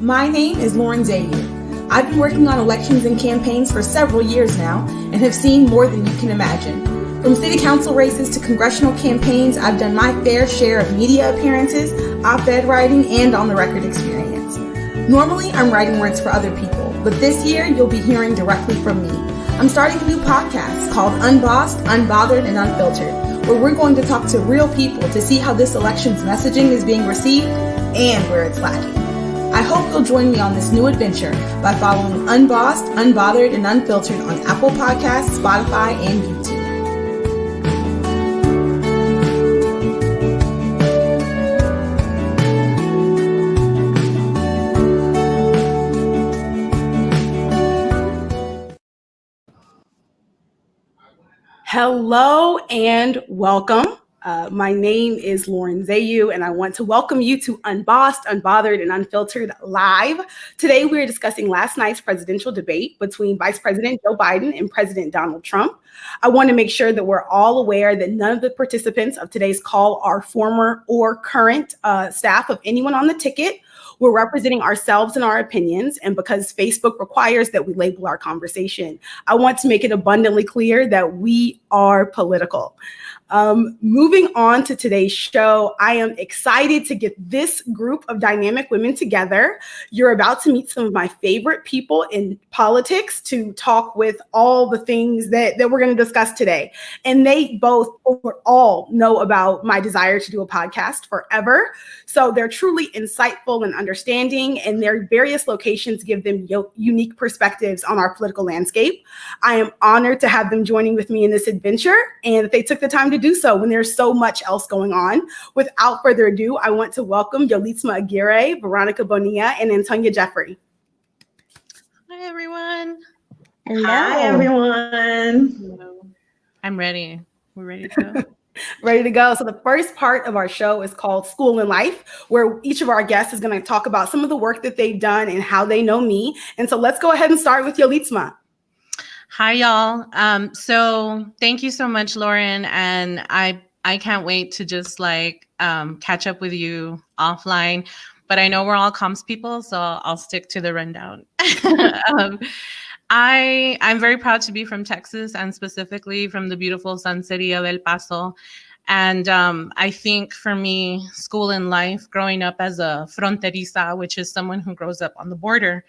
My name is Lauren Zehyoue. I've been working on elections and campaigns for several years now and have seen more than you can imagine. From city council races to congressional campaigns, I've done my fair share of media appearances, op-ed writing, and on-the-record experience. Normally, I'm writing words for other people, but this year, you'll be hearing directly from me. I'm starting a new podcast called Unbossed, Unbothered, and Unfiltered, where we're going to talk to real people to see how this election's messaging is being received and where it's lacking. I hope you'll join me on this new adventure by following Unbossed, Unbothered, and Unfiltered on Apple Podcasts, Spotify, and YouTube. Hello and welcome. My name is Lauren Zehyoue, and I want to welcome you to Unbossed, Unbothered, and Unfiltered Live. Today, we are discussing last night's presidential debate between Vice President Joe Biden and President Donald Trump. I want to make sure that we're all aware that none of the participants of today's call are former or current staff of anyone on the ticket. We're representing ourselves and our opinions, and because Facebook requires that we label our conversation, I want to make it abundantly clear that we are political. Moving on to today's show, I am excited to get this group of dynamic women together. You're about to meet some of my favorite people in politics to talk with all the things that we're going to discuss today. And they both all know about my desire to do a podcast forever. So they're truly insightful and understanding, and their various locations give them unique perspectives on our political landscape. I am honored to have them joining with me in this adventure, and that they took the time to do so when there's so much else going on. Without further ado, I want to welcome Yol-itzma Aguirre, Veronica Bonilla, and Antonya Jeffrey. Hi, everyone. Hello. Hi, everyone. Hello. I'm ready. We're ready to go. Ready to go. So the first part of our show is called School and Life, where each of our guests is going to talk about some of the work that they've done and how they know me. And so let's go ahead and start with Yol-itzma. Hi, y'all. So thank you so much, Lauren. And I can't wait to just catch up with you offline. But I know we're all comms people, so I'll stick to the rundown. I'm very proud to be from Texas, and specifically from the beautiful Sun City of El Paso. And I think for me, school and life, growing up as a fronteriza, which is someone who grows up on the border,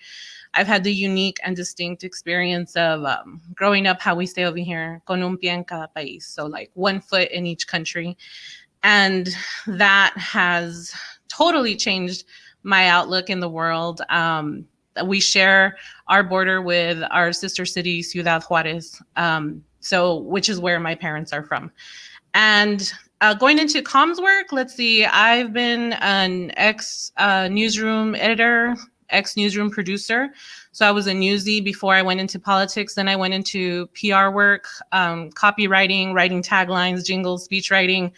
I've had the unique and distinct experience of growing up how we say over here, con un pie en cada país. So like one foot in each country. And that has totally changed my outlook in the world. We share our border with our sister city, Ciudad Juarez, which is where my parents are from. And going into comms work, let's see, I've been an ex-newsroom editor, ex-newsroom producer. So I was a newsie before I went into politics. Then I went into PR work, copywriting, writing taglines, jingles, speech writing,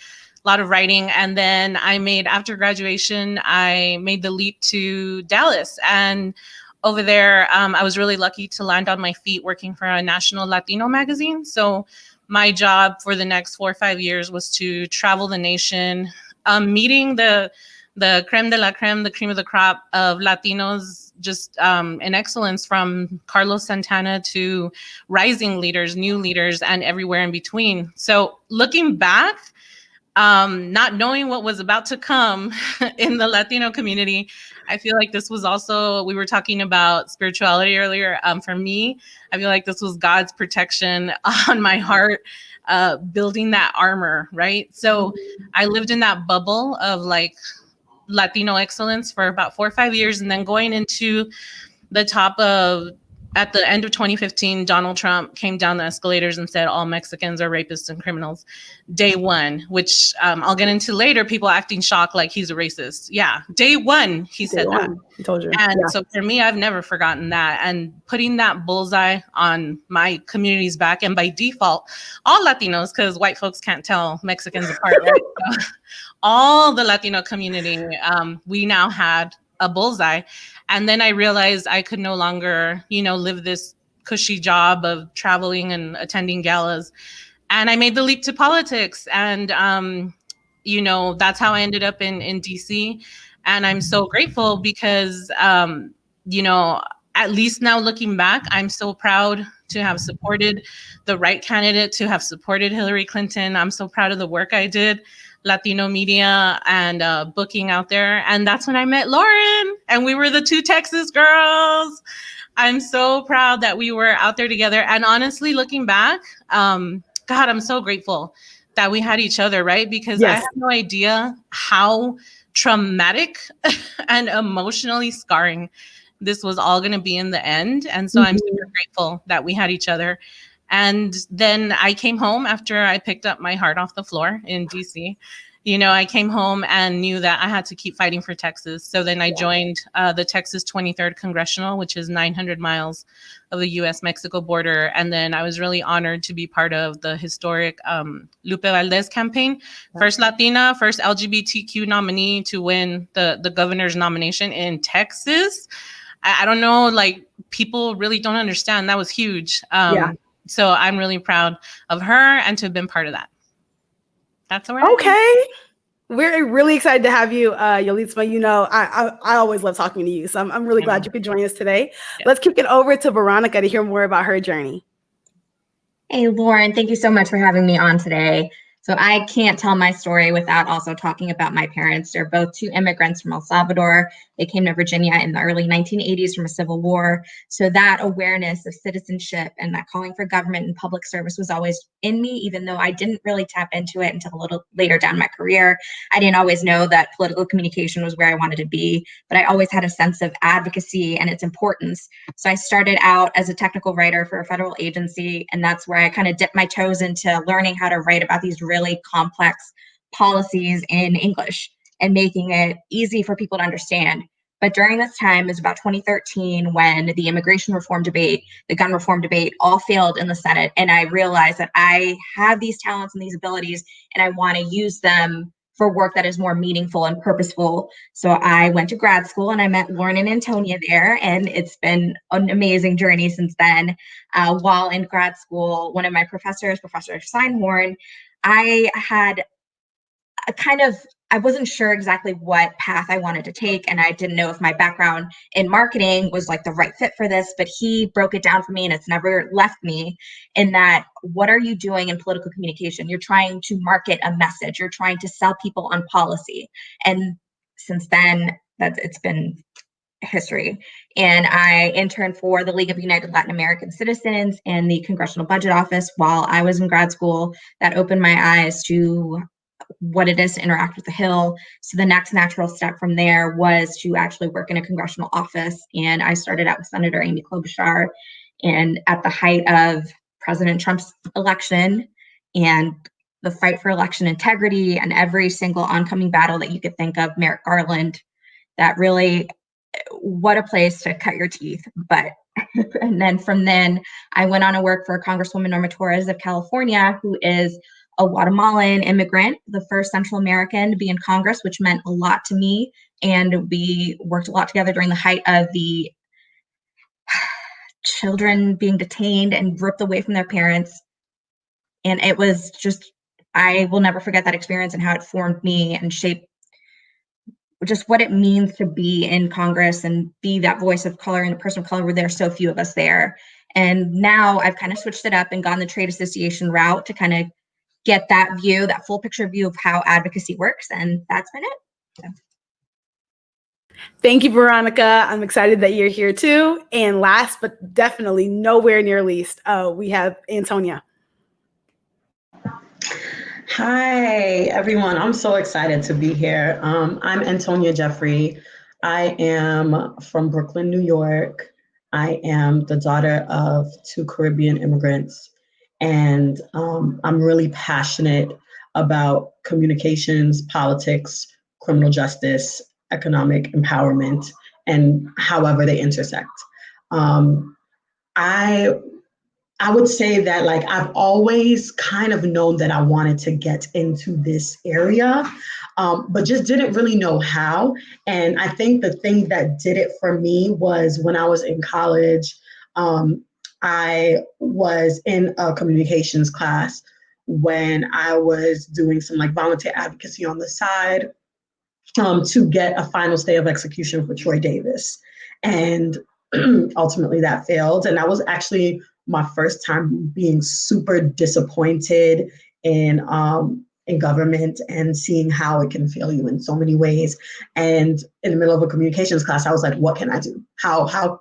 a lot of writing. And then after graduation, I made the leap to Dallas. And over there, I was really lucky to land on my feet working for a national Latino magazine. So my job for the next 4 or 5 years was to travel the nation, meeting the creme de la creme, the cream of the crop of Latinos, just in excellence, from Carlos Santana to rising leaders, new leaders, and everywhere in between. So looking back, not knowing what was about to come in the Latino community, I feel like this was also, we were talking about spirituality earlier. For me, I feel like this was God's protection on my heart, building that armor, right? So I lived in that bubble of Latino excellence for about 4 or 5 years, and then going into the top of, at the end of 2015, Donald Trump came down the escalators and said all Mexicans are rapists and criminals. Day one, which I'll get into later, people acting shocked like he's a racist. Yeah, day one, he said that. He told you. And so for me, I've never forgotten that. And putting that bullseye on my community's back, and by default, all Latinos, because white folks can't tell Mexicans apart, right? So, all the Latino community, we now had a bullseye. And then I realized I could no longer, live this cushy job of traveling and attending galas. And I made the leap to politics. And, that's how I ended up in DC. And I'm so grateful because, you know, at least now looking back, I'm so proud to have supported the right candidate, to have supported Hillary Clinton. I'm so proud of the work I did, Latino media and booking out there. And that's when I met Lauren, and we were the two Texas girls. I'm so proud that we were out there together. And honestly, looking back, God, I'm so grateful that we had each other, right? Because I Yes. had no idea how traumatic and emotionally scarring this was all going to be in the end. And so I'm super grateful that we had each other. And then I came home after I picked up my heart off the floor in DC. You know, I came home and knew that I had to keep fighting for Texas. So then I joined the Texas 23rd Congressional, which is 900 miles of the U.S.-Mexico border. And then I was really honored to be part of the historic Lupe Valdez campaign. First Latina, first LGBTQ nominee to win the governor's nomination in Texas. I don't know, like, people really don't understand. That was huge. So I'm really proud of her and to have been part of that. That's where Okay. We're really excited to have you, Yol-itzma. You know, I always love talking to you, so I'm really glad you could join us today. Yeah. Let's kick it over to Veronica to hear more about her journey. Hey, Lauren, thank you so much for having me on today. So I can't tell my story without also talking about my parents. They're both two immigrants from El Salvador. They came to Virginia in the early 1980s from a civil war. So that awareness of citizenship and that calling for government and public service was always in me, even though I didn't really tap into it until a little later down in my career. I didn't always know that political communication was where I wanted to be, but I always had a sense of advocacy and its importance. So I started out as a technical writer for a federal agency, and that's where I kind of dipped my toes into learning how to write about these really complex policies in English and making it easy for people to understand. But during this time, it was about 2013 when the immigration reform debate, the gun reform debate all failed in the Senate. And I realized that I have these talents and these abilities, and I want to use them for work that is more meaningful and purposeful. So I went to grad school and I met Lauren and Antonya there, and it's been an amazing journey since then. While in grad school, one of my professors, Professor Steinhorn, I had I wasn't sure exactly what path I wanted to take, and I didn't know if my background in marketing was like the right fit for this, but he broke it down for me, and it's never left me, in that, what are you doing in political communication? You're trying to market a message. You're trying to sell people on policy. And since then, it's been history. And I interned for the League of United Latin American Citizens and the Congressional Budget Office while I was in grad school. That opened my eyes to what it is to interact with the Hill. So the next natural step from there was to actually work in a congressional office. And I started out with Senator Amy Klobuchar. And at the height of President Trump's election and the fight for election integrity and every single oncoming battle that you could think of, Merrick Garland, that really, what a place to cut your teeth. But and then from then, I went on to work for Congresswoman Norma Torres of California, who is a Guatemalan immigrant, the first Central American to be in Congress, which meant a lot to me. And we worked a lot together during the height of the children being detained and ripped away from their parents. And it was just, I will never forget that experience and how it formed me and shaped just what it means to be in Congress and be that voice of color and a person of color where there are so few of us there. And now I've kind of switched it up and gone the trade association route to kind of get that view, that full picture view of how advocacy works. And that's been it. So. Thank you, Veronica. I'm excited that you're here too. And last, but definitely nowhere near least, we have Antonya. Hi, everyone. I'm so excited to be here. I'm Antonya Jeffrey. I am from Brooklyn, New York. I am the daughter of two Caribbean immigrants. And I'm really passionate about communications, politics, criminal justice, economic empowerment, and however they intersect. I would say that, like, I've always kind of known that I wanted to get into this area, but just didn't really know how. And I think the thing that did it for me was when I was in college, I was in a communications class when I was doing some like volunteer advocacy on the side. to get a final stay of execution for Troy Davis. And ultimately that failed. And that was actually my first time being super disappointed in government and seeing how it can fail you in so many ways. And in the middle of a communications class, I was like, what can I do? How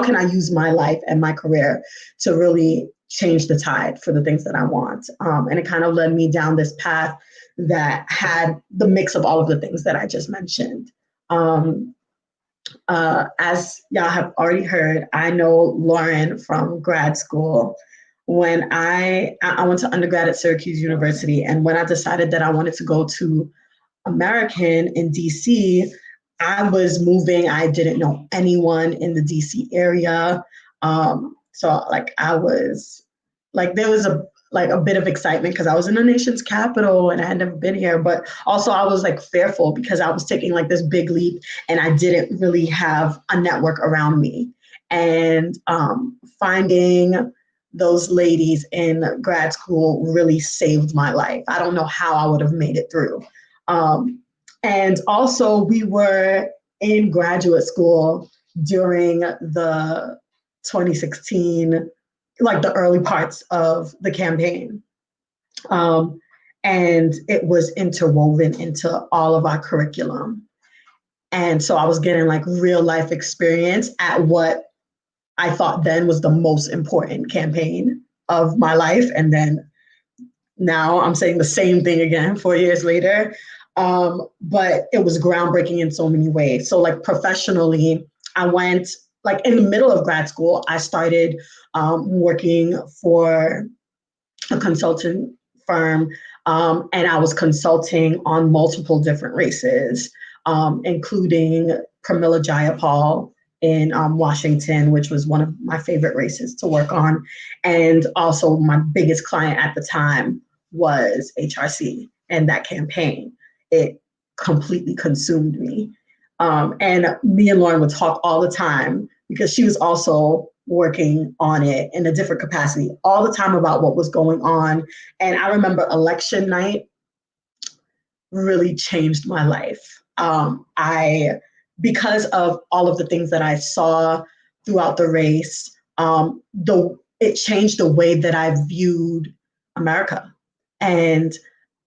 can I use my life and my career to really change the tide for the things that I want? And it kind of led me down this path that had the mix of all of the things that I just mentioned. As y'all have already heard, I know Lauren from grad school. When I went to undergrad at Syracuse University, and when I decided that I wanted to go to American in DC, I was moving. I didn't know anyone in the DC area. So like I was like, there was a bit of excitement because I was in the nation's capital and I had never been here, but also I was like fearful because I was taking like this big leap and I didn't really have a network around me. And finding those ladies in grad school really saved my life. I don't know how I would have made it through. And also we were in graduate school during the 2016, like the early parts of the campaign. And it was interwoven into all of our curriculum. And so I was getting like real life experience at what I thought then was the most important campaign of my life. And then now I'm saying the same thing again 4 years later. But it was groundbreaking in so many ways. So like professionally, I went like in the middle of grad school, I started working for a consultant firm, and I was consulting on multiple different races, including Pramila Jayapal in Washington, which was one of my favorite races to work on. And also my biggest client at the time was HRC and that campaign. It completely consumed me. And me and Lauren would talk all the time because she was also working on it in a different capacity all the time about what was going on. And I remember election night really changed my life. Because of all of the things that I saw throughout the race, it changed the way that I viewed America. And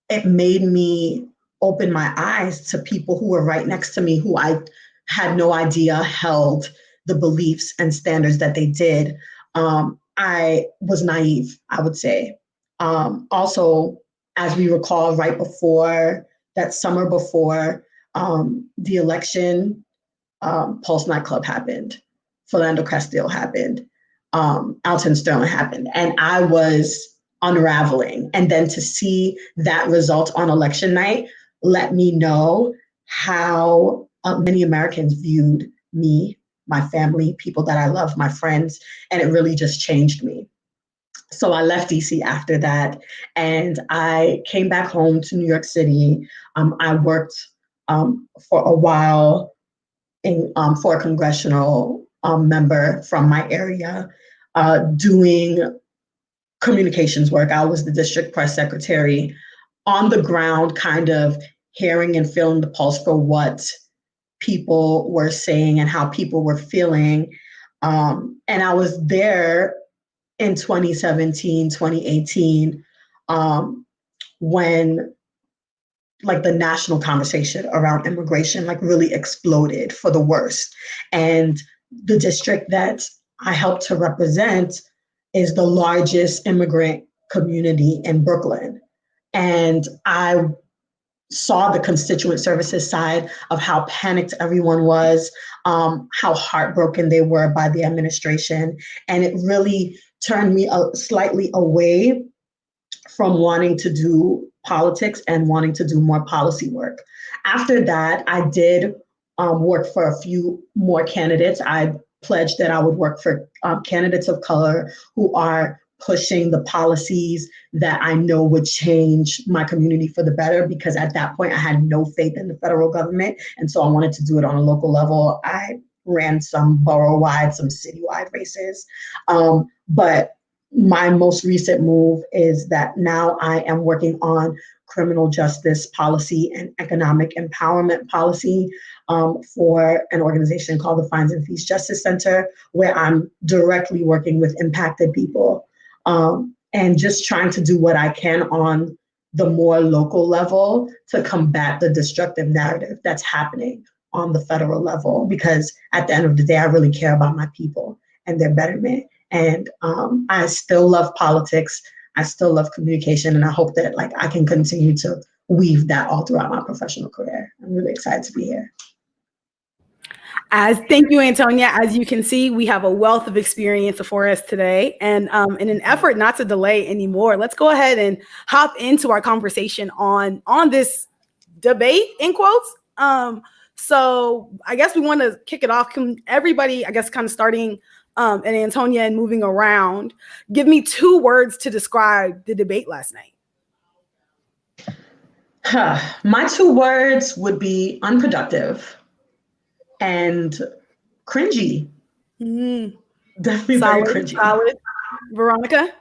it made me open my eyes to people who were right next to me, who I had no idea held the beliefs and standards that they did. I was naive, I would say. Also, as we recall, right before that summer before the election, Pulse nightclub happened, Philando Castile happened, Alton Sterling happened, and I was unraveling. And then to see that result on election night let me know how many Americans viewed me, my family, people that I love, my friends, and it really just changed me. So I left DC after that, and I came back home to New York City. I worked for a while for a congressional member from my area, doing communications work. I was the district press secretary, on the ground, kind of hearing and feeling the pulse for what people were saying and how people were feeling. And I was there in 2017, 2018, when like the national conversation around immigration like really exploded for the worst. And the district that I helped to represent is the largest immigrant community in Brooklyn. And I saw the constituent services side of how panicked everyone was, how heartbroken they were by the administration. And it really turned me slightly away from wanting to do politics and wanting to do more policy work. After that, I did work for a few more candidates. I pledged that I would work for candidates of color who are pushing the policies that I know would change my community for the better, because at that point I had no faith in the federal government. And so I wanted to do it on a local level. I ran some borough-wide, some citywide races. But my most recent move is that now I am working on criminal justice policy and economic empowerment policy for an organization called the Fines and Fees Justice Center, where I'm directly working with impacted people and just trying to do what I can on the more local level to combat the destructive narrative that's happening on the federal level. Because at the end of the day, I really care about my people and their betterment. And I still love politics. I still love communication. And I hope that I can continue to weave that all throughout my professional career. I'm really excited to be here. Thank you, Antonya. As you can see, we have a wealth of experience before us today. And in an effort not to delay anymore, let's go ahead and hop into our conversation on this debate, in quotes. So I guess we want to kick it off. Can everybody, I guess, kind of starting and Antonya and moving around, give me 2 words to describe the debate last night. My 2 words would be unproductive and cringy. Definitely very cringy. Solid. Veronica?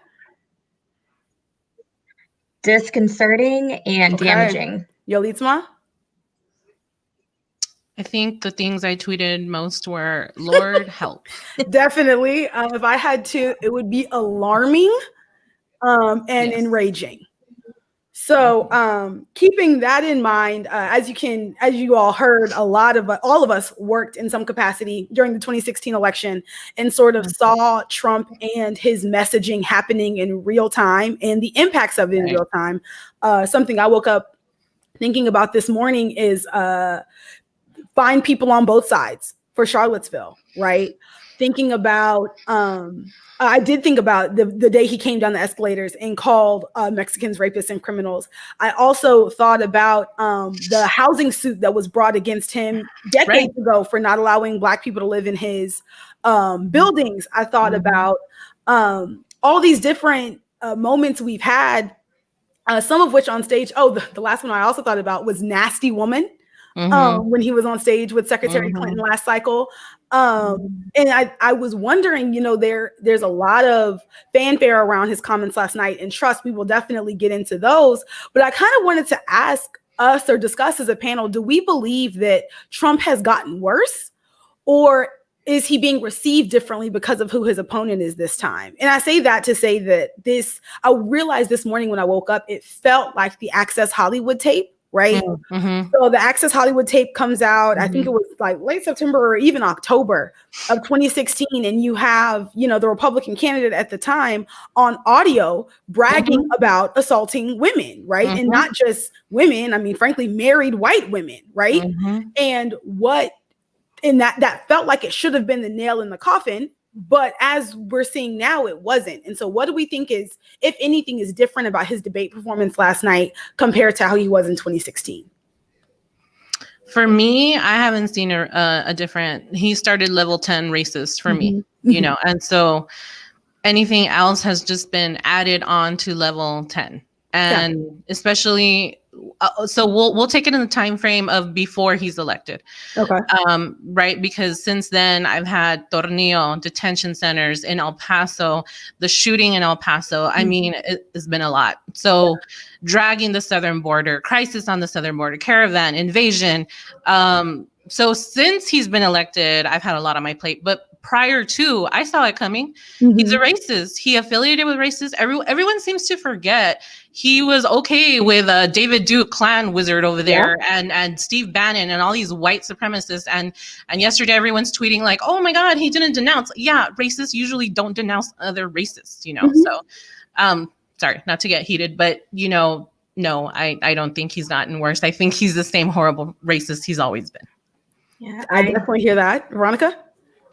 Disconcerting and damaging. Yol-itzma? I think the things I tweeted most were, Lord help. Definitely. If I had to, it would be alarming and enraging. So keeping that in mind, as you all heard, all of us worked in some capacity during the 2016 election and sort of saw Trump and his messaging happening in real time and the impacts of it in real time. Something I woke up thinking about this morning is find people on both sides for Charlottesville, right? Thinking about, I did think about the day he came down the escalators and called Mexicans rapists and criminals. I also thought about the housing suit that was brought against him decades ago for not allowing Black people to live in his buildings. I thought about all these different moments we've had, some of which on stage. The last one I also thought about was Nasty Woman. When he was on stage with Secretary Clinton last cycle. And I was wondering, there's a lot of fanfare around his comments last night, and trust, we will definitely get into those. But I kind of wanted to ask us or discuss as a panel, do we believe that Trump has gotten worse, or is he being received differently because of who his opponent is this time? And I say that to say that I realized this morning when I woke up, it felt like the Access Hollywood tape. Right. So the Access Hollywood tape comes out, I think it was late September or even October of 2016. And you have, the Republican candidate at the time on audio bragging about assaulting women. Right. And not just women. I mean, frankly, married white women. Right. And that felt like it should have been the nail in the coffin. But as we're seeing now, it wasn't. And so what do we think is, if anything, is different about his debate performance last night compared to how he was in 2016? For me, I haven't seen a different, he started level 10 racist for me, and so anything else has just been added on to level 10. And especially, so we'll take it in the time frame of before he's elected. Okay. Right, because since then I've had Tornillo, detention centers in El Paso, the shooting in El Paso. I mean, it's been a lot. So dragging the southern border, crisis on the southern border, caravan, invasion. So since he's been elected, I've had a lot on my plate. But prior to, I saw it coming. He's a racist. He affiliated with racists. Everyone seems to forget he was okay with David Duke, Klan wizard over there, and Steve Bannon and all these white supremacists. And yesterday everyone's tweeting like, oh my God, he didn't denounce. Yeah, racists usually don't denounce other racists, So, sorry, not to get heated, but no, I don't think he's gotten worse. I think he's the same horrible racist he's always been. Yeah, I definitely hear that. Veronica?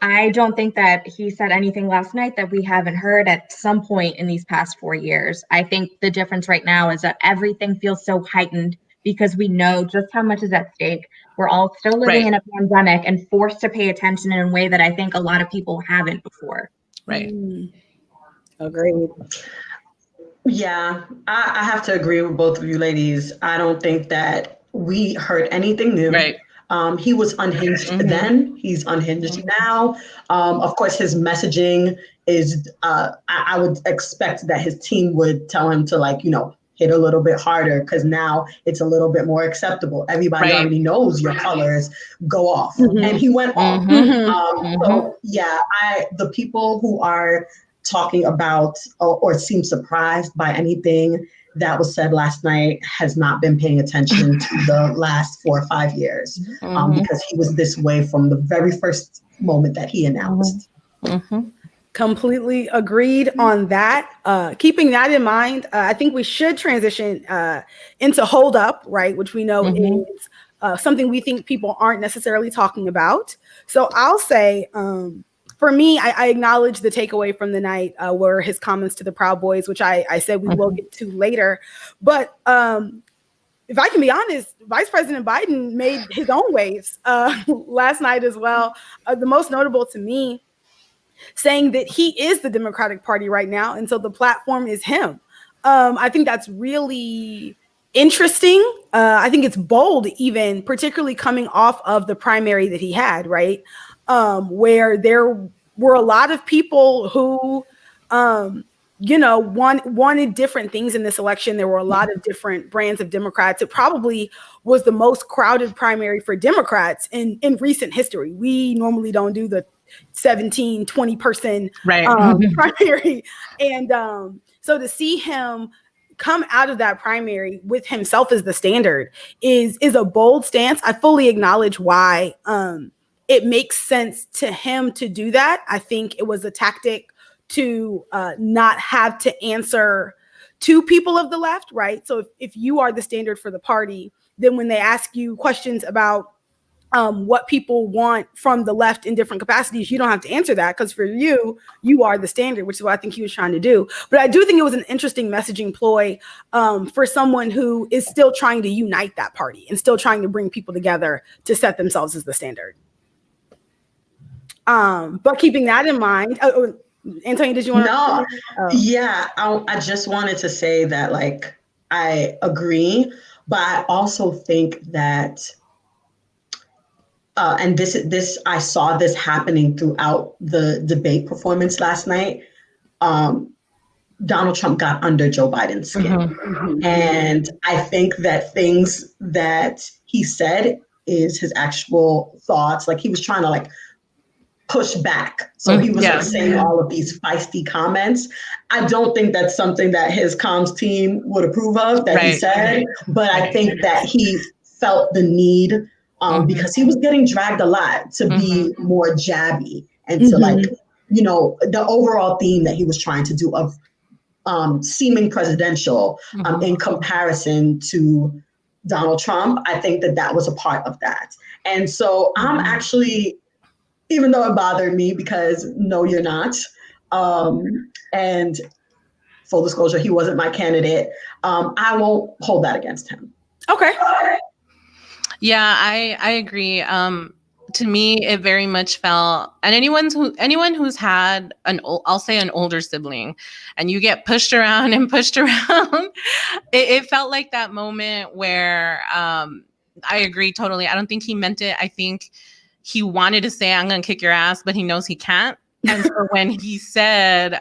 I don't think that he said anything last night that we haven't heard at some point in these past 4 years. I think the difference right now is that everything feels so heightened because we know just how much is at stake. We're all still living in a pandemic and forced to pay attention in a way that I think a lot of people haven't before. Right. Agreed. Yeah, I have to agree with both of you ladies. I don't think that we heard anything new. Right. He was unhinged then. He's unhinged now. Of course, his messaging is I would expect that his team would tell him to, like, hit a little bit harder, because now it's a little bit more acceptable. Everybody already knows your colors go off. And he went off. So yeah, the people who are talking about or seem surprised by anything that was said last night has not been paying attention to the last 4 or 5 years, because he was this way from the very first moment that he announced. Completely agreed on that. Keeping that in mind, I think we should transition into Hold Up, right? Which we know is something we think people aren't necessarily talking about. So I'll say, for me, I acknowledge the takeaway from the night were his comments to the Proud Boys, which I said we will get to later. But if I can be honest, Vice President Biden made his own waves last night as well. The most notable to me, saying that he is the Democratic Party right now, and so the platform is him. I think that's really interesting. I think it's bold, even particularly coming off of the primary that he had, right? Where there were a lot of people who, wanted different things in this election. There were a lot of different brands of Democrats. It probably was the most crowded primary for Democrats in recent history. We normally don't do the 17, 20 person primary. And so to see him come out of that primary with himself as the standard is a bold stance. I fully acknowledge why it makes sense to him to do that. I think it was a tactic to not have to answer to people of the left, right? So if you are the standard for the party, then when they ask you questions about what people want from the left in different capacities, you don't have to answer that, because for you are the standard, which is what I think he was trying to do. But I do think it was an interesting messaging ploy for someone who is still trying to unite that party and still trying to bring people together to set themselves as the standard. But keeping that in mind, Antonya, did you want to? No, yeah, I just wanted to say that, like, I agree, but I also think that, and this I saw this happening throughout the debate performance last night. Donald Trump got under Joe Biden's skin, and I think that things that he said is his actual thoughts. Like, he was trying to, like, push back. So he was like saying all of these feisty comments. I don't think that's something that his comms team would approve of, that he said, but I think that he felt the need, because he was getting dragged a lot, to be more jabby and to, like, the overall theme that he was trying to do of seeming presidential in comparison to Donald Trump. I think that was a part of that. And so I'm actually, even though it bothered me, because no, you're not. And full disclosure, he wasn't my candidate. I won't hold that against him. Okay. Yeah, I agree. To me, it very much felt, and anyone who's had I'll say an older sibling, and you get pushed around and pushed around, it felt like that moment where I agree totally. I don't think he meant it. I think he wanted to say, "I'm going to kick your ass," but he knows he can't. And so when he said,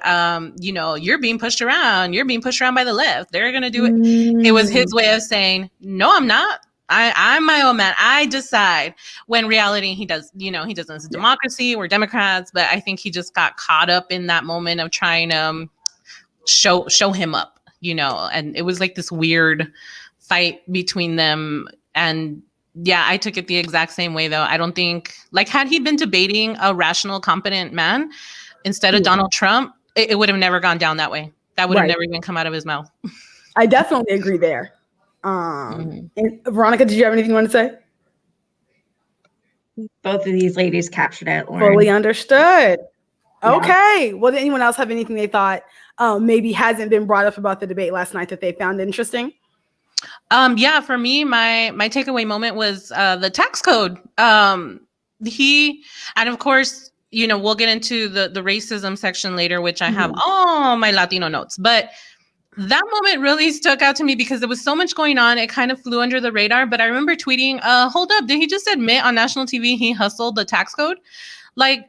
you're being pushed around by the left, they're going to do it. It was his way of saying, no, I'm not. I'm my own man. I decide. When reality, he doesn't. It's a democracy. We're Democrats. But I think he just got caught up in that moment of trying to show him up, and it was like this weird fight between them. And yeah, I took it the exact same way, though. I don't think, like, had he been debating a rational, competent man instead of Donald Trump, it would have never gone down that way. That would have never even come out of his mouth. I definitely agree there. And Veronica, did you have anything you want to say? Both of these ladies captured it, Lauren. Fully understood. Okay. Yeah. Well, did anyone else have anything they thought maybe hasn't been brought up about the debate last night that they found interesting? Yeah, for me, my takeaway moment was the tax code. And of course, we'll get into the racism section later, which I have all my Latino notes. But that moment really stuck out to me because there was so much going on. It kind of flew under the radar. But I remember tweeting, hold up, did he just admit on national TV he hustled the tax code? Like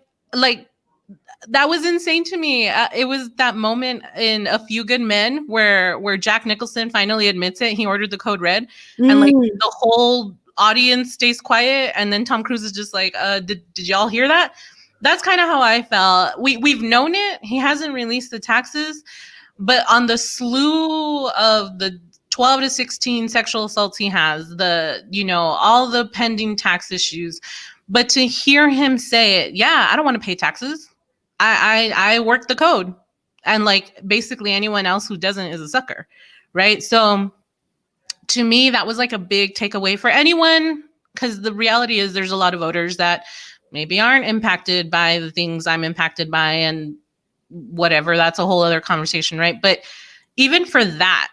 That was insane to me. It was that moment in A Few Good Men where Jack Nicholson finally admits it. He ordered the code red, and like the whole audience stays quiet, and then Tom Cruise is just like, "Did y'all hear that?" That's kind of how I felt. We've known it. He hasn't released the taxes, but on the slew of the 12 to 16 sexual assaults he has, all the pending tax issues, but to hear him say it, yeah, I don't want to pay taxes. I work the code, and like basically anyone else who doesn't is a sucker, right? So to me, that was like a big takeaway for anyone, because the reality is there's a lot of voters that maybe aren't impacted by the things I'm impacted by, and whatever, that's a whole other conversation, right? But even for that,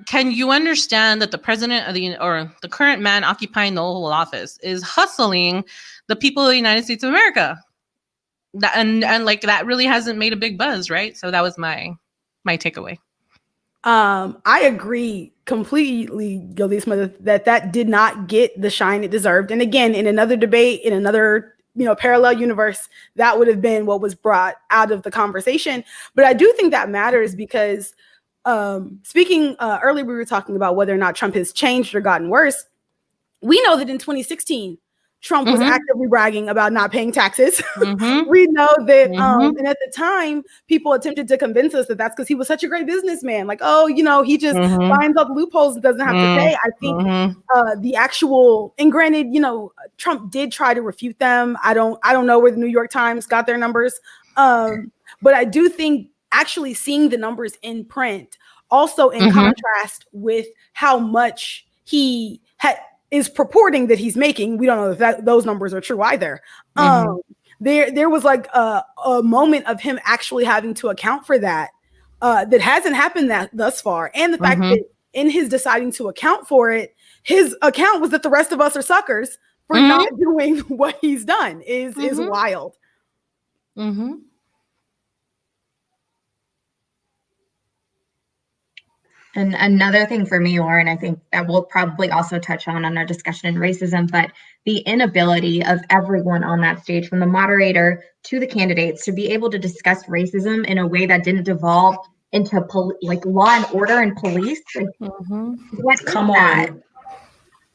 can you understand that the president of the current man occupying the Oval Office is hustling the people of the United States of America? And like that really hasn't made a big buzz, right? So that was my takeaway. I agree completely, Yol-itzma, that did not get the shine it deserved. And again, in another debate, in another parallel universe, that would have been what was brought out of the conversation. But I do think that matters because speaking earlier, we were talking about whether or not Trump has changed or gotten worse. We know that in 2016, Trump was actively bragging about not paying taxes. We know that, and at the time, people attempted to convince us that that's because he was such a great businessman. Like, he just finds all the loopholes and doesn't have to pay. I think the actual, and granted, Trump did try to refute them. I don't know where the New York Times got their numbers, but I do think actually seeing the numbers in print, also in contrast with how much he is purporting that he's making. We don't know if those numbers are true either. There was like a moment of him actually having to account for that that hasn't happened thus far. And the fact that in his deciding to account for it, his account was that the rest of us are suckers for not doing what he's done is wild. And another thing for me, Lauren, I think that we'll probably also touch on our discussion in racism, but the inability of everyone on that stage, from the moderator to the candidates, to be able to discuss racism in a way that didn't devolve into like law and order and police. Like, what Come on.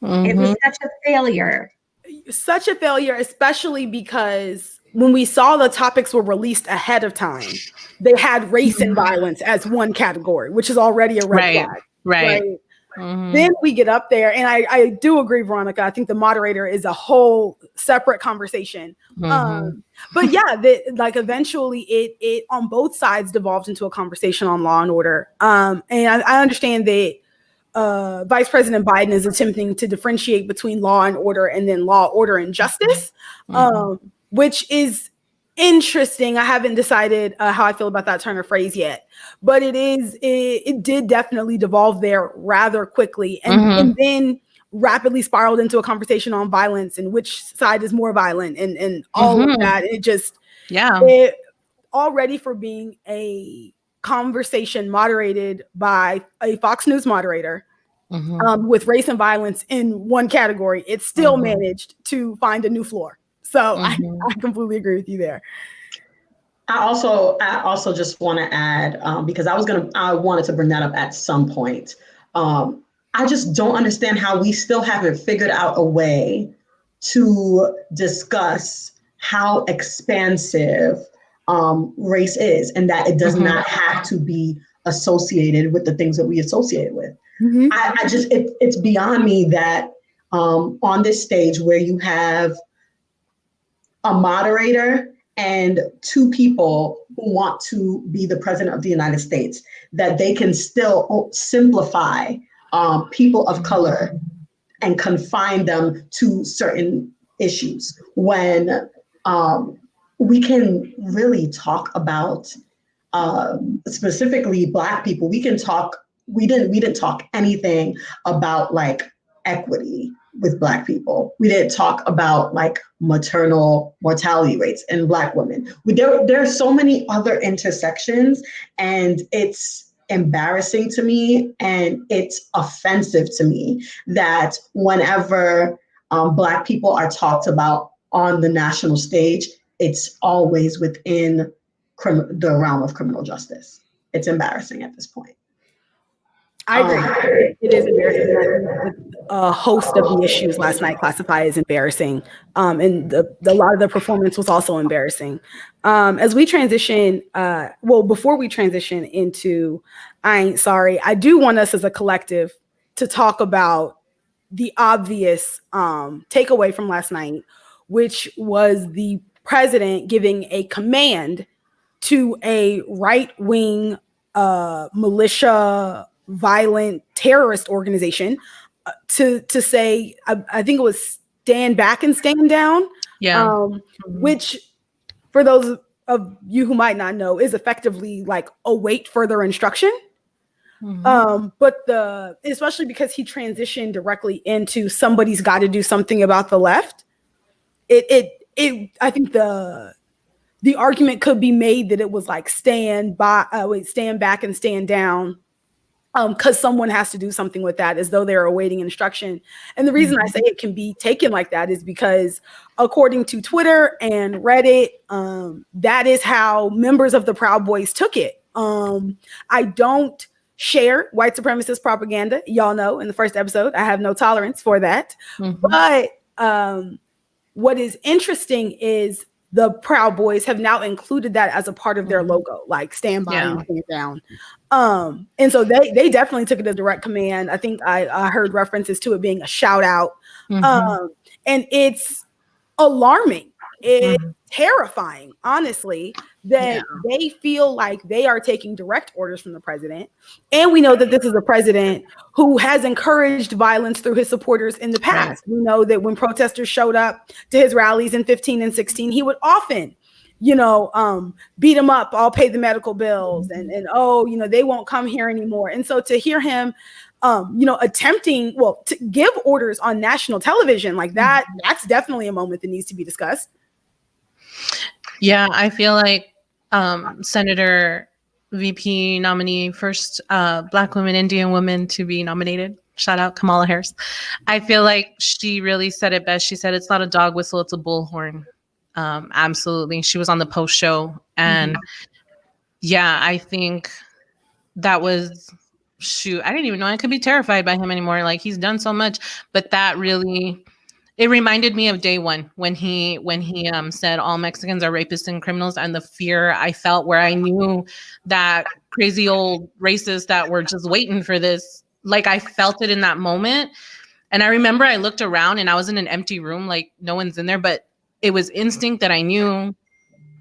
It was such a failure. Such a failure, especially because when we saw the topics were released ahead of time, they had race and violence as one category, which is already a red flag. Right. Then we get up there, and I do agree, Veronica. I think the moderator is a whole separate conversation. But yeah, eventually it on both sides devolved into a conversation on law and order. And I understand that Vice President Biden is attempting to differentiate between law and order and then law, order, and justice, which is interesting. I haven't decided how I feel about that turn of phrase yet, but it did definitely devolve there rather quickly, and then rapidly spiraled into a conversation on violence and which side is more violent and all of that. It already, for being a conversation moderated by a Fox News moderator with race and violence in one category, it still managed to find a new floor. So I completely agree with you there. I also just want to add, because I wanted to bring that up at some point. I just don't understand how we still haven't figured out a way to discuss how expansive race is, and that it does not have to be associated with the things that we associate it with. It's beyond me that on this stage where you have a moderator and two people who want to be the president of the United States, that they can still simplify people of color and confine them to certain issues, when we can really talk about specifically Black people. We didn't talk anything about like equity with Black people. We didn't talk about like maternal mortality rates in Black women. There are so many other intersections, and it's embarrassing to me and it's offensive to me that whenever Black people are talked about on the national stage, it's always within the realm of criminal justice. It's embarrassing at this point. I agree. It is embarrassing. I think a host of the issues last night classify as embarrassing. And a lot of the performance was also embarrassing. As we transition, before we transition into I Ain't Sorry, I do want us as a collective to talk about the obvious takeaway from last night, which was the president giving a command to a right-wing militia, violent terrorist organization to say, I think it was stand back and stand down. Yeah. Which, for those of you who might not know, is effectively like await further instruction. But especially because he transitioned directly into somebody's got to do something about the left. I think the argument could be made that it was like stand back and stand down, because someone has to do something with that, as though they're awaiting instruction. And the reason I say it can be taken like that is because, according to Twitter and Reddit, that is how members of the Proud Boys took it. I don't share white supremacist propaganda. Y'all know in the first episode, I have no tolerance for that. But what is interesting is the Proud Boys have now included that as a part of their logo, like stand by and stand down. And so they definitely took it as direct command. I think I heard references to it being a shout out. And it's alarming. It's terrifying, honestly, that they feel like they are taking direct orders from the president. And we know that this is a president who has encouraged violence through his supporters in the past. We know that when protesters showed up to his rallies in 15 and 16, he would often, beat them up, I'll pay the medical bills, and they won't come here anymore. And so to hear him attempting to give orders on national television like that, that's definitely a moment that needs to be discussed. Yeah, I feel like Senator VP nominee, first Black woman, Indian woman to be nominated. Shout out Kamala Harris. I feel like she really said it best. She said, it's not a dog whistle, it's a bullhorn. Absolutely. She was on the Post show. And I think that was, I didn't even know I could be terrified by him anymore. Like, he's done so much, but that really, it reminded me of day one when he said all Mexicans are rapists and criminals, and the fear I felt, where I knew that crazy old racists that were just waiting for this. Like, I felt it in that moment. And I remember I looked around and I was in an empty room, like no one's in there, but it was instinct that I knew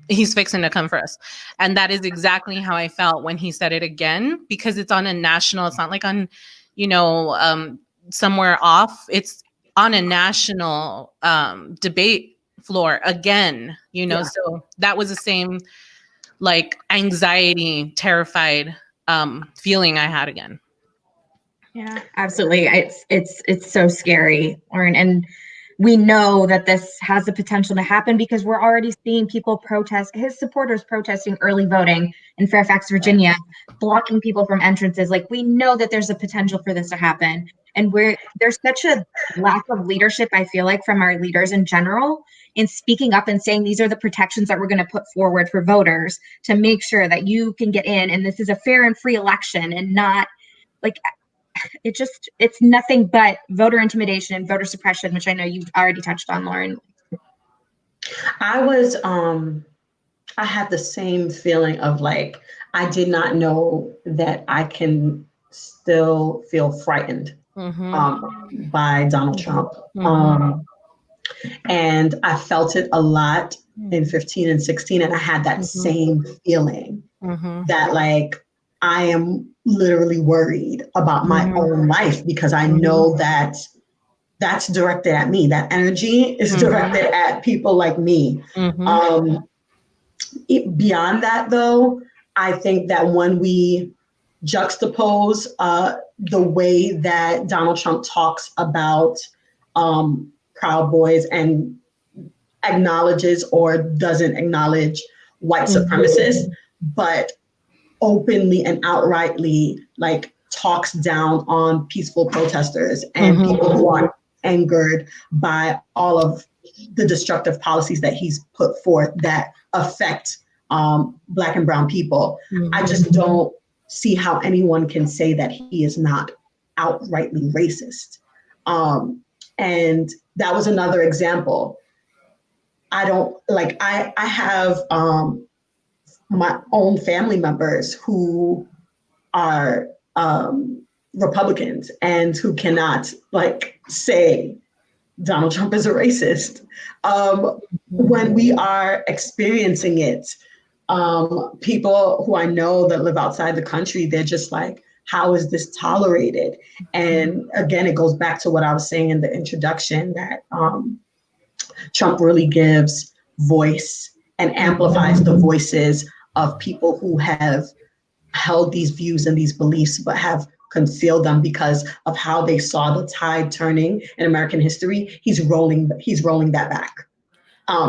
he's fixing to come for us. And that is exactly how I felt when he said it again, because it's on a national, it's not like on, somewhere off. It's on a national debate floor again, so that was the same like anxiety, terrified feeling I had again. Yeah, absolutely. It's so scary, Lauren. And we know that this has the potential to happen because we're already seeing people protest, his supporters protesting early voting in Fairfax, Virginia, blocking people from entrances. Like, we know that there's a potential for this to happen. And there's such a lack of leadership, I feel like, from our leaders in general, in speaking up and saying these are the protections that we're going to put forward for voters to make sure that you can get in and this is a fair and free election, and not like it's nothing but voter intimidation and voter suppression, which I know you've already touched on, Lauren. I had the same feeling of like, I did not know that I can still feel frightened by Donald Trump. And I felt it a lot in 15 and 16. And I had that same feeling that like, I am literally worried about my own life, because I know that that's directed at me. That energy is directed at people like me. Beyond that, though, I think that when we juxtapose the way that Donald Trump talks about Proud Boys and acknowledges or doesn't acknowledge white supremacists, but openly and outrightly like talks down on peaceful protesters and people who are angered by all of the destructive policies that he's put forth that affect Black and brown people. Mm-hmm. I just don't see how anyone can say that he is not outrightly racist. And that was another example. I have my own family members who are Republicans and who cannot say Donald Trump is a racist. When we are experiencing it, people who I know that live outside the country, they're just like, how is this tolerated? And again, it goes back to what I was saying in the introduction, that Trump really gives voice and amplifies the voices of people who have held these views and these beliefs, but have concealed them because of how they saw the tide turning in American history. He's rolling that back.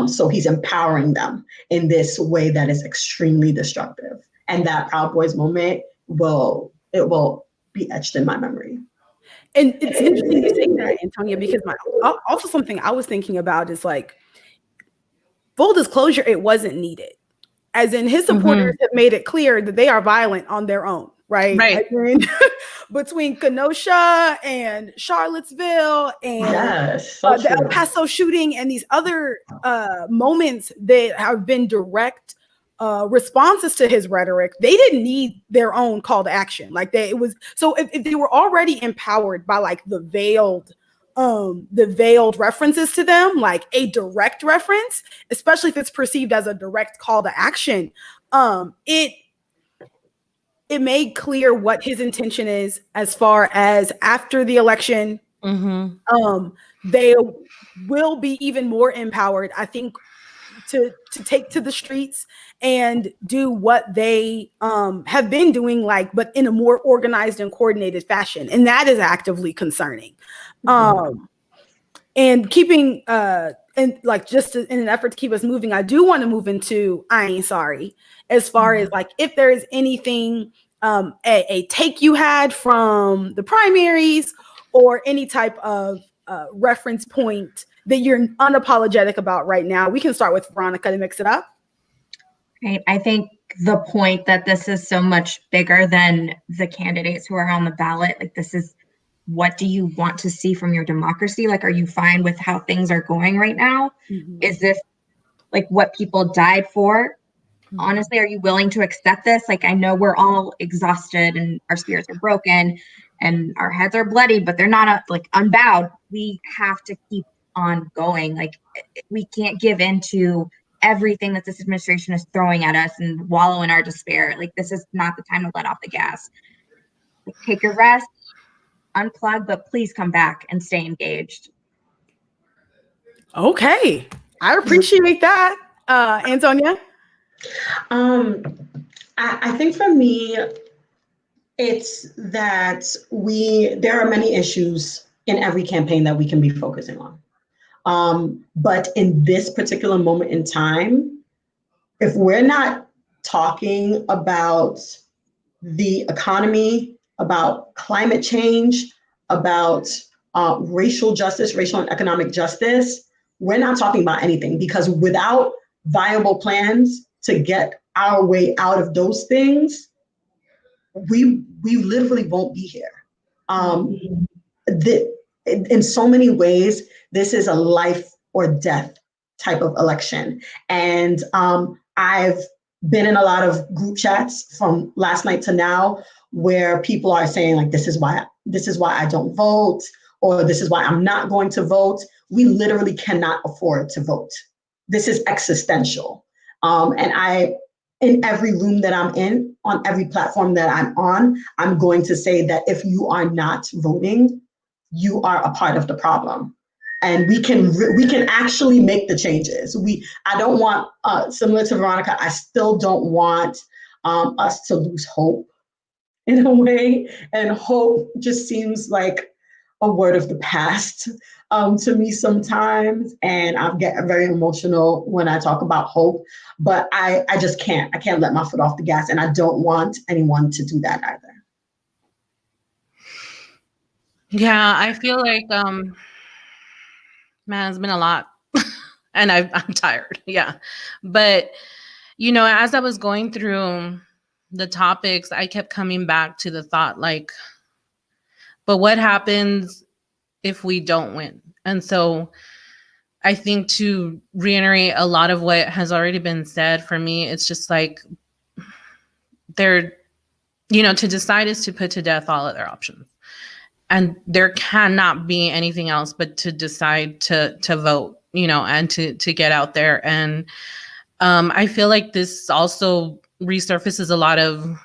So he's empowering them in this way that is extremely destructive. And that Proud Boys moment will be etched in my memory. And it's interesting you saying that, Antonya, because also something I was thinking about is full disclosure, it wasn't needed. As in, his supporters have made it clear that they are violent on their own, right? Right. Between Kenosha and Charlottesville and the El Paso shooting and these other moments that have been direct responses to his rhetoric, they didn't need their own call to action. If they were already empowered by the veiled references to them, like a direct reference, especially if it's perceived as a direct call to action, it made clear what his intention is as far as after the election. They will be even more empowered, I think, to take to the streets and do what they have been doing, but in a more organized and coordinated fashion. And that is actively concerning. And keeping just in an effort to keep us moving, I do want to move into I Ain't Sorry, as far as if there is anything, a take you had from the primaries or any type of reference point that you're unapologetic about right now. We can start with Veronica to mix it up. Right. I think the point that this is so much bigger than the candidates who are on the ballot. This is, what do you want to see from your democracy? Are you fine with how things are going right now? Is this what people died for? Honestly, are you willing to accept this? I know we're all exhausted and our spirits are broken and our heads are bloody, but they're not unbowed. We have to keep on going. We can't give in to everything that this administration is throwing at us and wallow in our despair. This is not the time to let off the gas. Take your rest, unplug, but please come back and stay engaged. Okay, I appreciate that. Antonya? I think for me, it's that there are many issues in every campaign that we can be focusing on. But in this particular moment in time, if we're not talking about the economy, about climate change, about racial justice, racial and economic justice, we're not talking about anything, because without viable plans to get our way out of those things, we literally won't be here. In so many ways, this is a life or death type of election. And I've been in a lot of group chats from last night to now where people are saying this is why I don't vote, or this is why I'm not going to vote. We literally cannot afford to vote. This is existential. And in every room that I'm in, on every platform that I'm on, I'm going to say that if you are not voting, you are a part of the problem. And we can actually make the changes. I don't want, similar to Veronica, I still don't want us to lose hope in a way. And hope just seems like a word of the past to me sometimes. And I get very emotional when I talk about hope, but I just can't. I can't let my foot off the gas, and I don't want anyone to do that either. Yeah, I feel man, it's been a lot. And I'm tired. Yeah. But, you know, as I was going through the topics, I kept coming back to the thought, like, but what happens if we don't win? And so I think, to reiterate a lot of what has already been said, for me, it's just like, to decide is to put to death all other options. And there cannot be anything else but to decide to vote, and to get out there. And I feel like this also resurfaces a lot of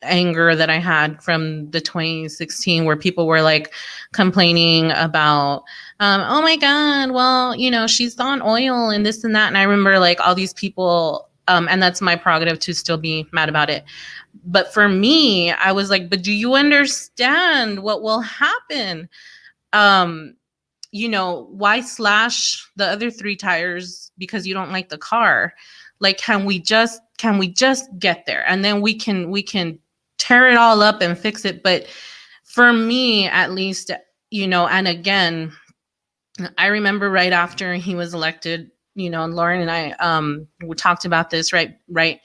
anger that I had from the 2016, where people were like complaining about, oh my God, well, she's on oil and this and that. And I remember like all these people, and that's my prerogative to still be mad about it. But for me, I was like, but do you understand what will happen? Why slash the other 3 tires because you don't like the car? Like, can we just get there? And then we can tear it all up and fix it. But for me, at least, and again, I remember right after he was elected, and Lauren and I we talked about this right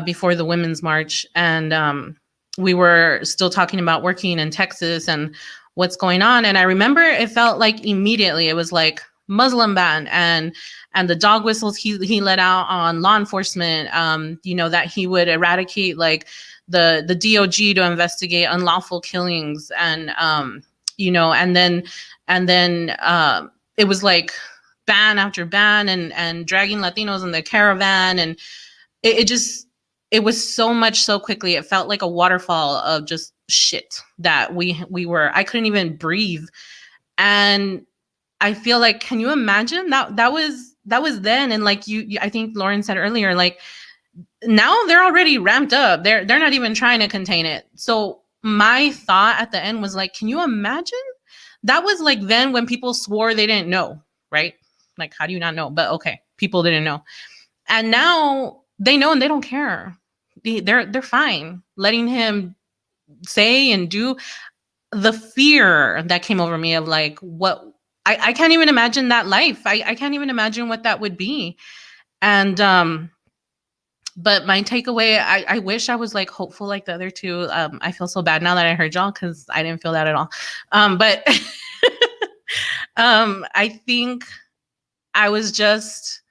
before the Women's March. And we were still talking about working in Texas and what's going on. And I remember it felt like immediately it was like Muslim ban and the dog whistles he let out on law enforcement, that he would eradicate like the DOG to investigate unlawful killings. And, and then it was like ban after ban and dragging Latinos in the caravan. And it was so much so quickly. It felt like a waterfall of just shit that I couldn't even breathe. And I feel like, can you imagine that was then? And like I think Lauren said earlier, like now they're already ramped up. They're not even trying to contain it. So my thought at the end was like, can you imagine? That was like then when people swore they didn't know, right? Like, how do you not know? But okay, people didn't know. And now they know and they don't care. They're fine letting him say and do. The fear that came over me of like, what, I can't even imagine that life. I can't even imagine what that would be. And but my takeaway, I wish I was like hopeful like the other 2. I feel so bad now that I heard y'all, because I didn't feel that at all. But I think I was just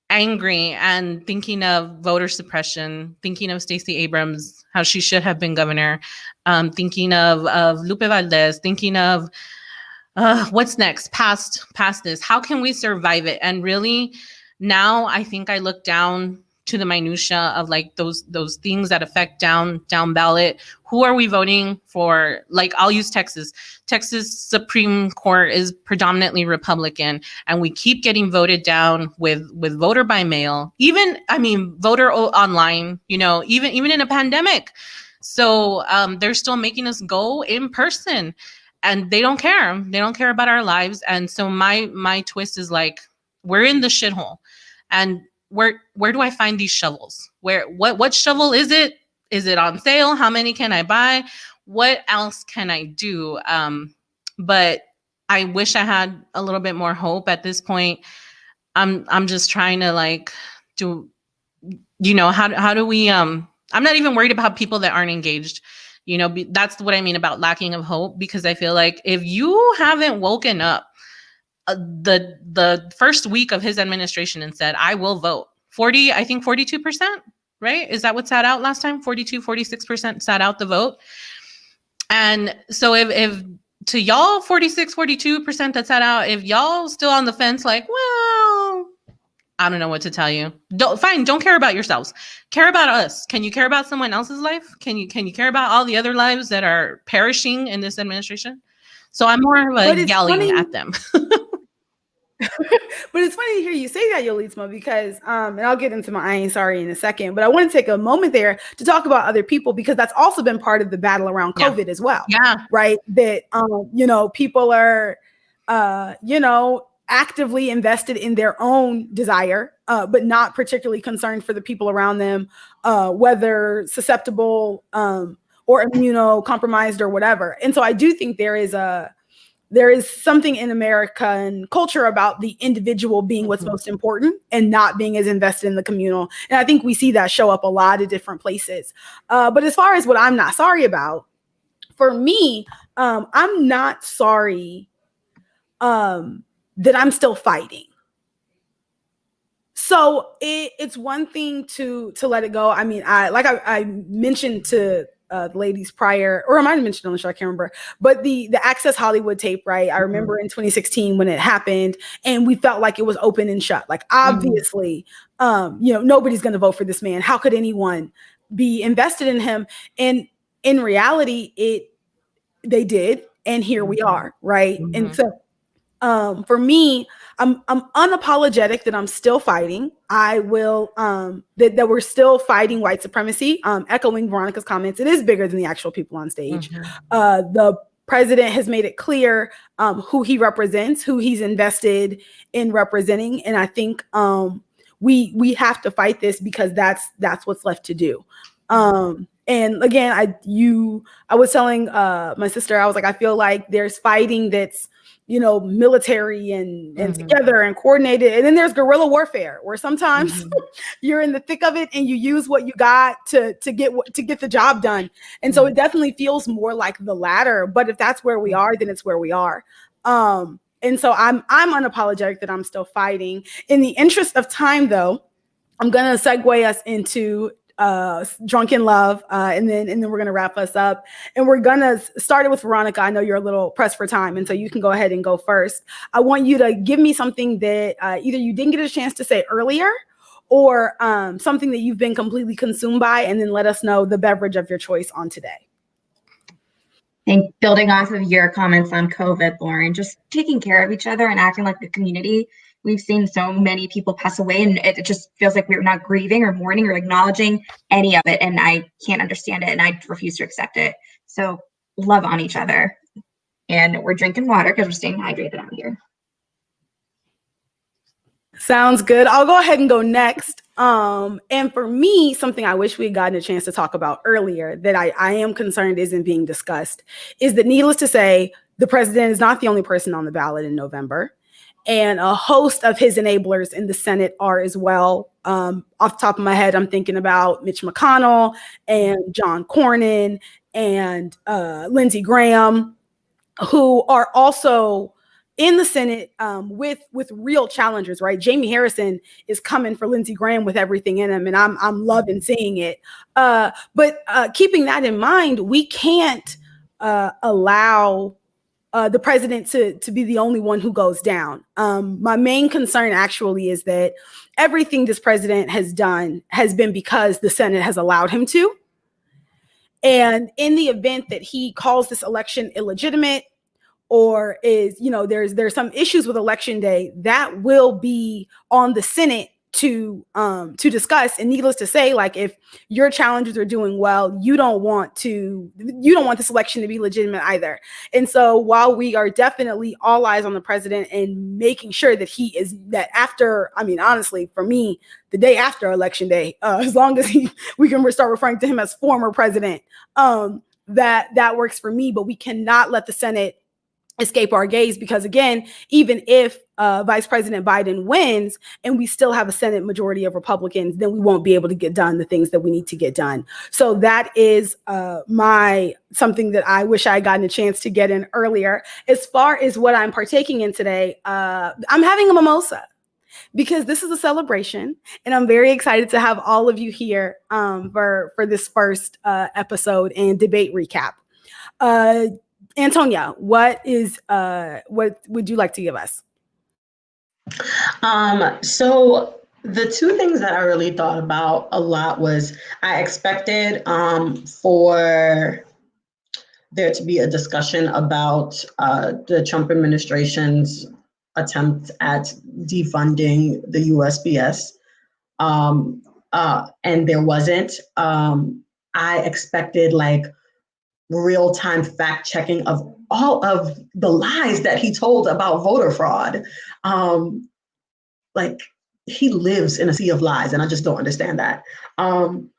angry and thinking of voter suppression, thinking of Stacey Abrams, how she should have been governor, thinking of Lupe Valdez, thinking of what's next past this. How can we survive it? And really, now I think I look down to the minutia of like those things that affect down ballot. Who are we voting for? Like, I'll use Texas. Texas Supreme Court is predominantly Republican, and we keep getting voted down with voter by mail. Voter online. Even in a pandemic. So they're still making us go in person, and they don't care. They don't care about our lives. And so my twist is like, we're in the shithole, and where do I find these shovels? What shovel is it? Is it on sale? How many can I buy? What else can I do? But I wish I had a little bit more hope at this point. I'm just trying to like do, how do we, I'm not even worried about people that aren't engaged. That's what I mean about lacking of hope, because I feel like if you haven't woken up the first week of his administration and said, I will vote, 42%, right? Is that what sat out last time? 46% sat out the vote. And so if to y'all 42% that sat out, if y'all still on the fence, like, well, I don't know what to tell you. Don't care about yourselves. Care about us. Can you care about someone else's life? Can you care about all the other lives that are perishing in this administration? So I'm more of a yelling at them. But it's funny to hear you say that, Yol-itzma, because, and I'll get into my I ain't sorry in a second, but I want to take a moment there to talk about other people, because that's also been part of the battle around COVID as well. Yeah. Right. That, people are, actively invested in their own desire, but not particularly concerned for the people around them, whether susceptible or immunocompromised or whatever. And so I do think there is a there is something in American culture about the individual being what's most important and not being as invested in the communal. And I think we see that show up a lot of different places. But as far as what I'm not sorry about, for me, I'm not sorry that I'm still fighting. So it's one thing to let it go. I mean, I mentioned to the ladies prior, or I might have mentioned on the show, I can't remember, but the Access Hollywood tape, right? I remember in 2016 when it happened and we felt like it was open and shut. Like, obviously, nobody's going to vote for this man. How could anyone be invested in him? And in reality, they did. And here we are, right? And so for me, I'm unapologetic that I'm still fighting. I will that we're still fighting white supremacy. Echoing Veronica's comments, it is bigger than the actual people on stage. The president has made it clear who he represents, who he's invested in representing, and I think we have to fight this because that's what's left to do. And again, I was telling my sister, I was like, I feel like there's fighting that's military and together and coordinated. And then there's guerrilla warfare where sometimes you're in the thick of it and you use what you got to get the job done. And so it definitely feels more like the latter. But if that's where we are, then it's where we are. And so I'm unapologetic that I'm still fighting. In the interest of time, though, I'm going to segue us into Drunken Love, and then we're gonna wrap us up, and we're gonna start it with Veronica. I know you're a little pressed for time, and so you can go ahead and go first. I want you to give me something that either you didn't get a chance to say earlier, or something that you've been completely consumed by, and then let us know the beverage of your choice on today. And building off of your comments on COVID, Lauren, just taking care of each other and acting like a community. We've seen so many people pass away, and it just feels like we're not grieving or mourning or acknowledging any of it. And I can't understand it, and I refuse to accept it. So love on each other. And we're drinking water because we're staying hydrated out here. Sounds good. I'll go ahead and go next. And for me, something I wish we had gotten a chance to talk about earlier that I am concerned isn't being discussed is that, needless to say, the president is not the only person on the ballot in November. And a host of his enablers in the Senate are as well. Off the top of my head, I'm thinking about Mitch McConnell and John Cornyn and Lindsey Graham, who are also in the Senate with real challengers, right? Jamie Harrison is coming for Lindsey Graham with everything in him, and I'm loving seeing it. But keeping that in mind, we can't allow the president to be the only one who goes down. My main concern actually is that everything this president has done has been because the Senate has allowed him to. And in the event that he calls this election illegitimate, or is, there's some issues with election day, that will be on the Senate to discuss. And needless to say, like, if your challengers are doing well, you don't want this election to be legitimate either. And so while we are definitely all eyes on the president and making sure that honestly, for me, the day after election day, as long as we can start referring to him as former president, that works for me. But we cannot let the Senate escape our gaze, because again, even if Vice President Biden wins and we still have a Senate majority of Republicans, then we won't be able to get done the things that we need to get done. So that is something that I wish I had gotten a chance to get in earlier. As far as what I'm partaking in today, I'm having a mimosa, because this is a celebration, and I'm very excited to have all of you here for this first episode and debate recap. Antonya, what would you like to give us? So the two things that I really thought about a lot was, I expected for there to be a discussion about the Trump administration's attempt at defunding the USPS, and there wasn't. I expected real-time fact-checking of all of the lies that he told about voter fraud. He lives in a sea of lies, and I just don't understand that. I'm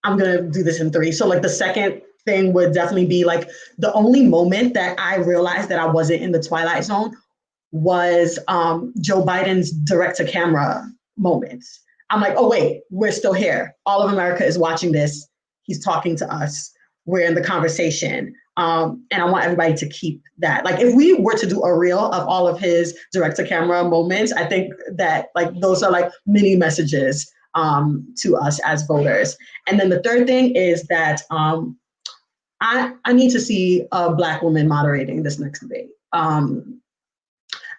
gonna do this in three. So the second thing would definitely be like the only moment that I realized that I wasn't in the Twilight Zone was Joe Biden's direct to camera moments. I'm like, oh wait, we're still here. All of America is watching this. He's talking to us. We're in the conversation. And I want everybody to keep that. Like if we were to do a reel of all of his direct to camera moments, I think that like those are like mini messages to us as voters. And then the third thing is that I need to see a Black woman moderating this next debate. I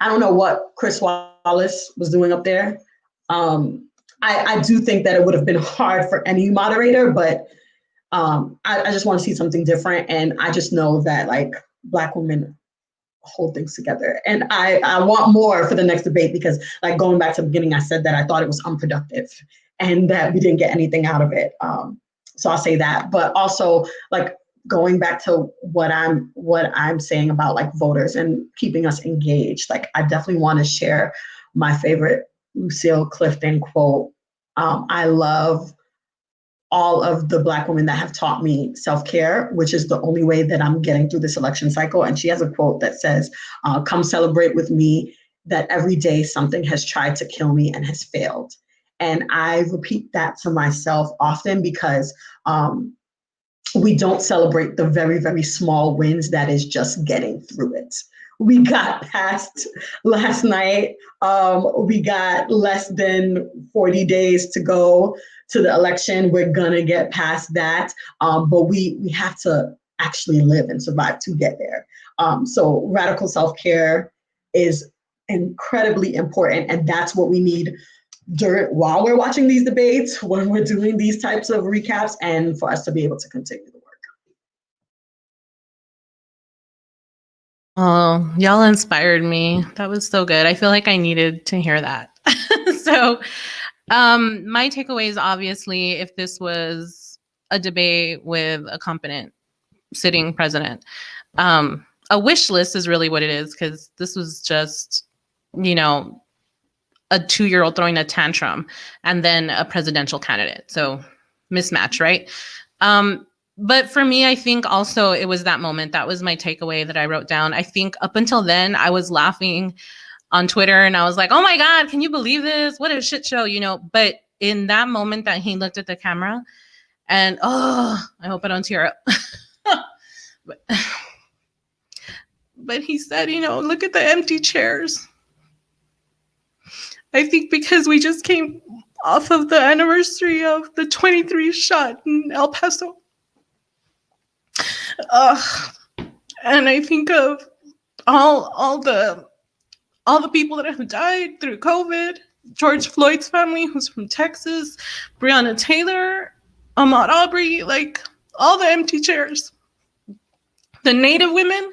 don't know what Chris Wallace was doing up there. I do think that it would have been hard for any moderator, but I just want to see something different. And I just know that like Black women hold things together. And I want more for the next debate because like going back to the beginning, I said that I thought it was unproductive and that we didn't get anything out of it. So I'll say that, but also like going back to what I'm saying about like voters and keeping us engaged. Like I definitely want to share my favorite Lucille Clifton quote. I love all of the Black women that have taught me self-care, which is the only way that I'm getting through this election cycle. And she has a quote that says, come celebrate with me that every day something has tried to kill me and has failed. And I repeat that to myself often because we don't celebrate the very, very small wins that is just getting through it. We got past last night. We got less than 40 days to go to the election. We're gonna get past that, but we have to actually live and survive to get there. So radical self-care is incredibly important, and that's what we need while we're watching these debates, when we're doing these types of recaps, and for us to be able to continue the work. Oh, y'all inspired me. That was so good. I feel like I needed to hear that. So my takeaways, obviously, if this was a debate with a competent sitting president, a wish list is really what it is, because this was just, you know, a 2-year-old throwing a tantrum and then a presidential candidate. So mismatch, right? But for me, I think also it was that moment. That was my takeaway that I wrote down. I think up until then, I was laughing on Twitter and I was like, oh my God, can you believe this? What a shit show, you know? But in that moment that he looked at the camera and, oh, I hope I don't tear up. But he said, you know, look at the empty chairs. I think because we just came off of the anniversary of the 23 shot in El Paso. And I think of all the people that have died through COVID, George Floyd's family, who's from Texas, Breonna Taylor, Ahmaud Arbery, like all the empty chairs. The Native women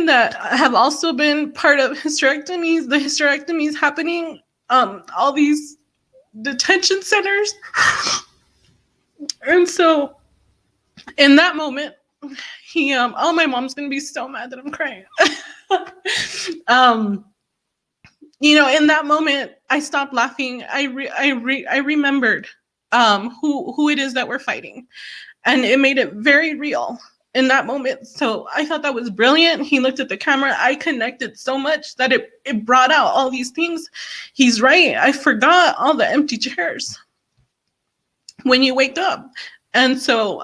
that have also been part of hysterectomies, the hysterectomies happening, all these detention centers. And so in that moment, he, oh, my mom's gonna be so mad that I'm crying. You know, in that moment, I stopped laughing. I remembered who it is that we're fighting, and it made it very real in that moment. So I thought that was brilliant. He looked at the camera. I connected so much that it brought out all these things. He's right. I forgot all the empty chairs when you wake up. And so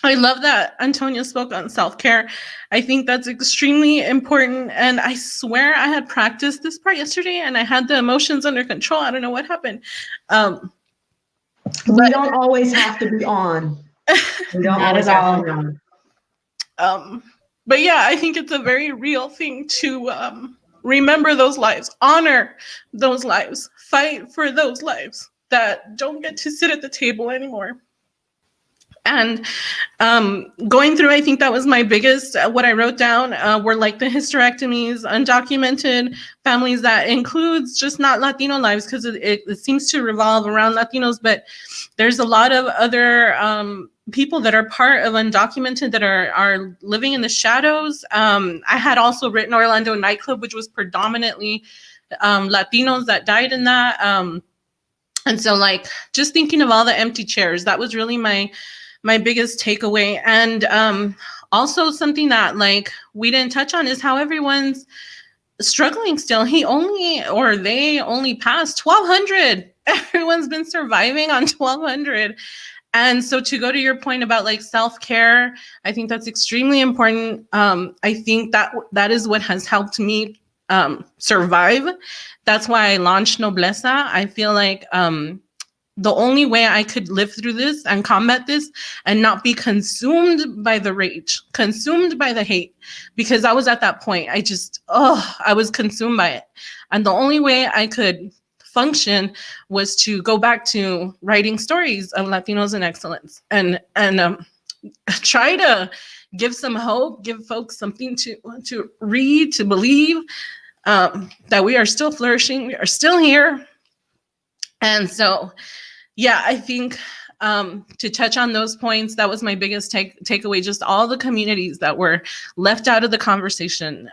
I love that Antonya spoke on self-care. I think that's extremely important. And I swear I had practiced this part yesterday and I had the emotions under control. I don't know what happened. We don't always have to be on. We don't always have to be on. But yeah, I think it's a very real thing to remember those lives, honor those lives, fight for those lives that don't get to sit at the table anymore. And going through, I think that was my biggest, what I wrote down were like the hysterectomies, undocumented families, that includes just not Latino lives, because it seems to revolve around Latinos, but there's a lot of other people that are part of undocumented that are living in the shadows. I had also written Orlando nightclub, which was predominantly Latinos that died in that. And so like, just thinking of all the empty chairs, that was really my my biggest takeaway. And also something that like we didn't touch on is how everyone's struggling still. They only passed 1,200. Everyone's been surviving on 1,200. And so to go to your point about like self-care, I think that's extremely important. I think that is what has helped me survive. That's why I launched Nobleza. I feel like the only way I could live through this and combat this and not be consumed by the rage, consumed by the hate, because I was at that point. I was consumed by it. And the only way I could function was to go back to writing stories of Latinos in excellence and try to give some hope, give folks something to read, to believe that we are still flourishing, we are still here. And so, yeah, I think to touch on those points, that was my biggest takeaway, just all the communities that were left out of the conversation.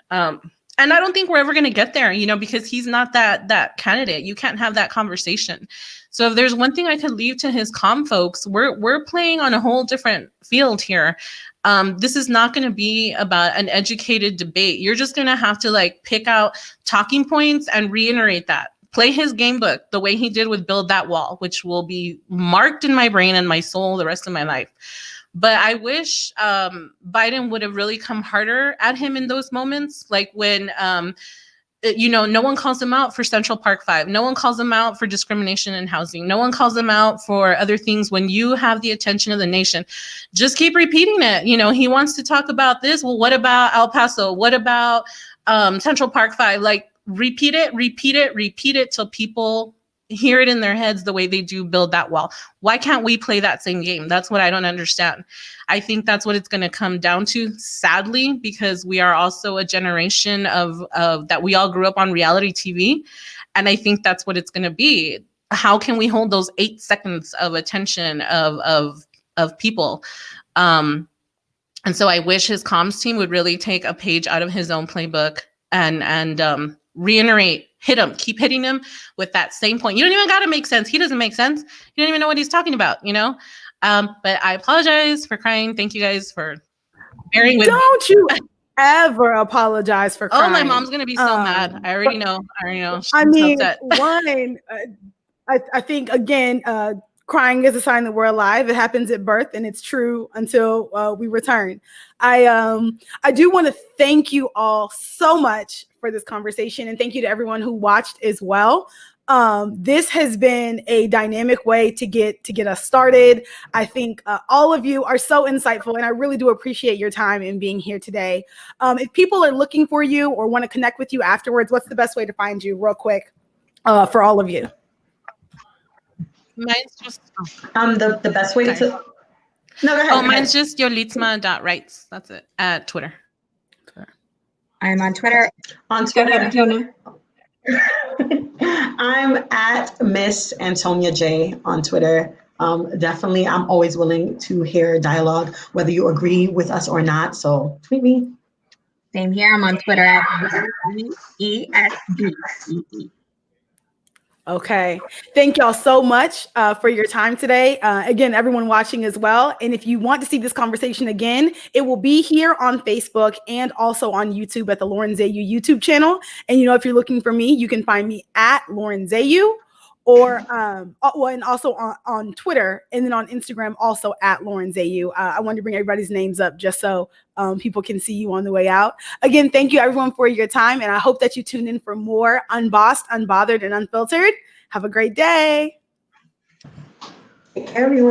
And I don't think we're ever going to get there, because he's not that candidate. You can't have that conversation. So if there's one thing I could leave to his comm folks, we're playing on a whole different field here. This is not going to be about an educated debate. You're just going to have to like pick out talking points and reiterate that. Play his game book the way he did with Build That Wall, which will be marked in my brain and my soul the rest of my life. But I wish Biden would have really come harder at him in those moments, like when, no one calls him out for Central Park 5. No one calls him out for discrimination in housing. No one calls him out for other things. When you have the attention of the nation, just keep repeating it. He wants to talk about this. Well, what about El Paso? What about Central Park 5? Like, repeat it till people hear it in their heads the way they do Build That Wall. Why can't we play that same game? That's what I don't understand. I think that's what it's going to come down to, sadly, because we are also a generation of that we all grew up on reality TV. And I think that's what it's going to be. How can we hold those 8 seconds of attention of people? And so I wish his comms team would really take a page out of his own playbook and reiterate, keep hitting him with that same point. You don't even got to make sense. He doesn't make sense. You don't even know what he's talking about, But I apologize for crying. Thank you guys for bearing with me. Don't you ever apologize for crying. Oh, my mom's going to be so mad. I already know. She's upset. I think, again, crying is a sign that we're alive. It happens at birth, and it's true until we return. I do want to thank you all so much for this conversation, and thank you to everyone who watched as well. This has been a dynamic way to get us started. I think all of you are so insightful, and I really do appreciate your time in being here today. If people are looking for you or want to connect with you afterwards, what's the best way to find you, real quick, for all of you? Mine's just the best way to. No, go ahead. Oh, mine's just Yol-itzma.rights. That's it. At Twitter. I'm on Twitter. On Twitter. Antonya. I'm at Miss Antonya J on Twitter. Definitely, I'm always willing to hear dialogue, whether you agree with us or not. So tweet me. Same here. I'm on Twitter at ESB. Okay. Thank y'all so much for your time today. Again, everyone watching as well. And if you want to see this conversation again, it will be here on Facebook and also on YouTube at the Lauren Zehyoue YouTube channel. And, if you're looking for me, you can find me at Lauren Zehyoue or, and also on Twitter, and then on Instagram, also at Lauren Zehyoue. I wanted to bring everybody's names up just so people can see you on the way out. Again, thank you everyone for your time. And I hope that you tune in for more Unbossed, Unbothered, and Unfiltered. Have a great day. Take care, everyone.